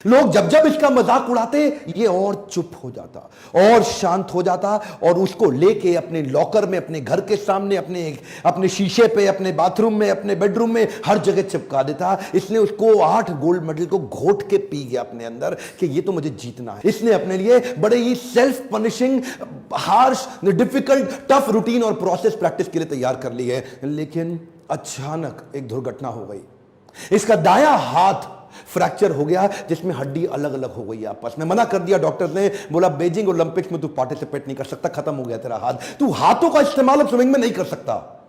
लोग जब जब इसका मजाक उड़ाते, ये और चुप हो जाता और शांत हो जाता और उसको लेके अपने लॉकर में, अपने घर के सामने, अपने शीशे पे, अपने बाथरूम में, अपने बेडरूम में, हर जगह चिपका देता। इसने उसको 8 गोल्ड मेडल को घोट के पी गया अपने अंदर कि ये तो मुझे जीतना है। इसने अपने लिए बड़े ही self punishing, harsh, difficult, tough routine और प्रोसेस प्रैक्टिस के लिए तैयार कर ली है। लेकिन अचानक एक दुर्घटना हो गई। इसका दायां हाथ फ्रैक्चर हो गया, जिसमें हड्डी अलग अलग हो गई आपस में। मना कर दिया डॉक्टर ने, बोला बीजिंग ओलंपिक्स में तू पार्टिसिपेट नहीं कर सकता, खत्म हो गया तेरा हाथ, तू हाथों का इस्तेमाल अब स्विमिंग में नहीं कर सकता।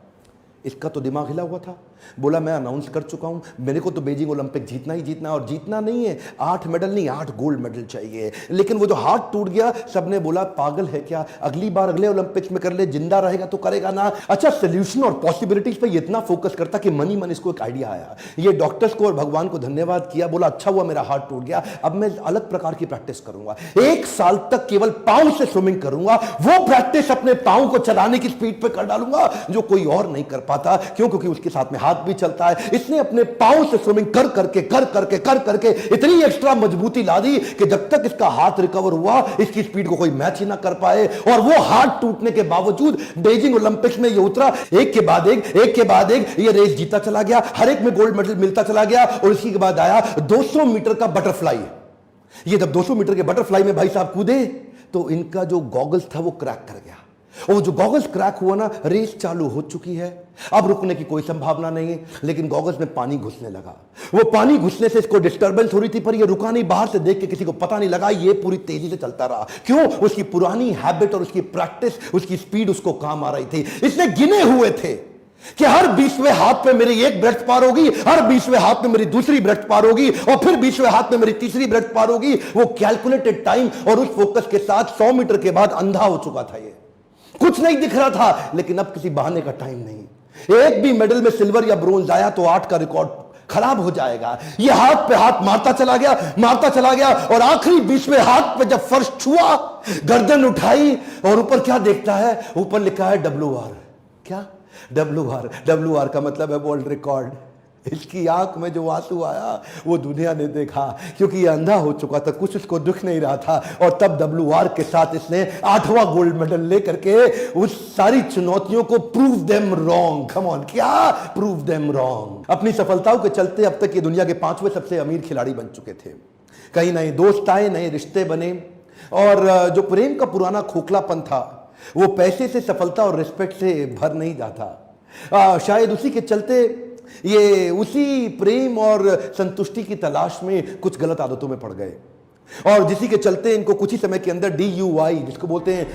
इसका तो दिमाग हिला हुआ था। बोला मैं अनाउंस कर चुका हूं, मेरे को तो बीजिंग ओलंपिक जीतना ही जीतना है, और जीतना नहीं है 8 मेडल नहीं, 8 गोल्ड मेडल चाहिए। लेकिन वो जो हाथ टूट गया, सबने बोला पागल है क्या, अगली बार अगले ओलंपिक्स में कर ले, जिंदा रहेगा तो करेगा ना। अच्छा, सोल्यूशन और पॉसिबिलिटीज पे इतना फोकस करता कि मन ही मन इसको एक आइडिया आया। ये डॉक्टर्स को और भगवान को धन्यवाद किया, बोला अच्छा हुआ मेरा हाथ टूट गया, अब मैं अलग प्रकार की प्रैक्टिस करूंगा। 1 साल तक केवल पांव से स्विमिंग करूंगा, वो प्रैक्टिस अपने पांव को चलाने की स्पीड पे कर डालूंगा जो कोई और नहीं कर पाता। क्यों? क्योंकि उसके साथ में हाथ भी चलता है। इसने अपने पांव से स्विमिंग कर करके इतनी एक्स्ट्रा मजबूती ला दी कि जब तक इसका हाथ रिकवर हुआ, इसकी स्पीड को कोई मैच ही ना कर पाए। और वो हाथ टूटने के बावजूद बीजिंग ओलंपिक्स में ये उतरा, एक के बाद एक ये रेस जीता चला गया, हर एक में गोल्ड मेडल मिलता चला गया। और इसी के बाद आया 200 मीटर का बटरफ्लाई। ये जब 200 मीटर के बटरफ्लाई में भाई साहब कूदे, तो इनका जो गॉगल्स था वो क्रैक कर गया। और जो गॉगल्स क्रैक हुआ ना, रेस चालू हो चुकी है, अब रुकने की कोई संभावना नहीं है। लेकिन गॉगल्स में पानी घुसने लगा। वो पानी घुसने से इसको डिस्टर्बेंस हो रही थी, पर ये रुका नहीं। बाहर से देख के किसी को पता नहीं लगा, ये पूरी तेजी से चलता रहा। क्यों? उसकी पुरानी हैबिट और उसकी प्रैक्टिस, उसकी स्पीड उसको काम आ रही थी। इसने गिने हुए थे कि हर 20वें हाथ पे मेरी एक ब्रेथ पार होगी, हर 20वें हाथ में मेरी दूसरी ब्रेथ पार होगी, और फिर 20वें हाथ में मेरी तीसरी ब्रेथ पार होगी। वो कैलकुलेटेड टाइम और उस फोकस के साथ 100 मीटर के बाद अंधा हो चुका था। ये कुछ नहीं दिख रहा था, लेकिन अब किसी बहाने का टाइम नहीं। एक भी मेडल में सिल्वर या ब्रोंज आया तो 8 का रिकॉर्ड खराब हो जाएगा। ये हाथ पे हाथ मारता चला गया और आखिरी 20वें हाथ पे जब फर्श छुआ, गर्दन उठाई और ऊपर क्या देखता है? ऊपर लिखा है WR। क्या? WR का मतलब है वर्ल्ड रिकॉर्ड। इसकी आंख में जो आंसू आया वो दुनिया ने देखा, क्योंकि ये अंधा हो चुका था, कुछ उसको दुख नहीं रहा था। और तब WR के साथ इसने 8वां गोल्ड मेडल लेकर के उस सारी चुनौतियों को prove them wrong. Come on, क्या प्रूव देम रॉन्ग। अपनी सफलताओं के चलते अब तक ये दुनिया के 5वें सबसे अमीर खिलाड़ी बन चुके थे। कई नए दोस्त आए, नए रिश्ते बने, और जो प्रेम का पुराना खोखलापन था वो पैसे से, सफलता और रिस्पेक्ट से भर नहीं जाता। शायद उसी के चलते ये उसी प्रेम और संतुष्टि की तलाश में कुछ गलत आदतों में पड़ गए, और जिसी के चलते इनको कुछ ही समय के अंदर DUI, जिसको बोलते हैं